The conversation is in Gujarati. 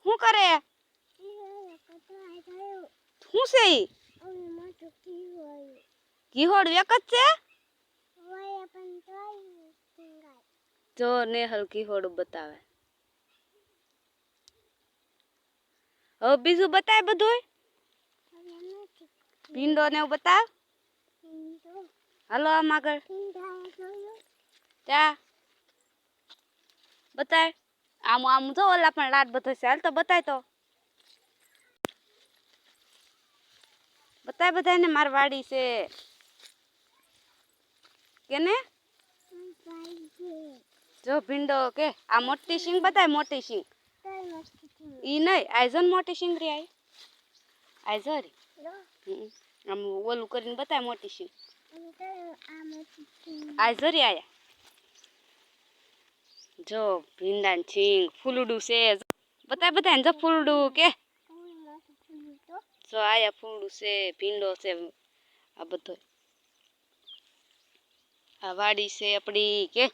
શું કરે? શું છે ઈ? ઘીહોડ એક જ છે? જો નેહલ ઘીહોડ બતાવે. હવે બીજું બતાય બધું. ભીંડો ને એવું બતાવ. હાલો આમ આગળ ત્યાં બતાય. આમ આમ જો ઓલા પણ લાડ બધો છે. હાલ તો બતાય તો બતાય બધાને માર વાડી છે કેને જો ભીંડો કે આ મોટી સિંગ બતાય. મોટી સિંગ ઈ નહીં આઈઝન મોટી સિંગરી આઈ આઈઝરી આમ ઓલું કરીને બતાય. મોટી સિંગ આઈઝરી આયા જો ભીંડા ની સિંગ ફૂલડું છે બતાય બતાય જો ફૂલડું કે જો આયા ફૂલડું છે ભીંડો છે આ બધો આ વાડી છે આપડી કે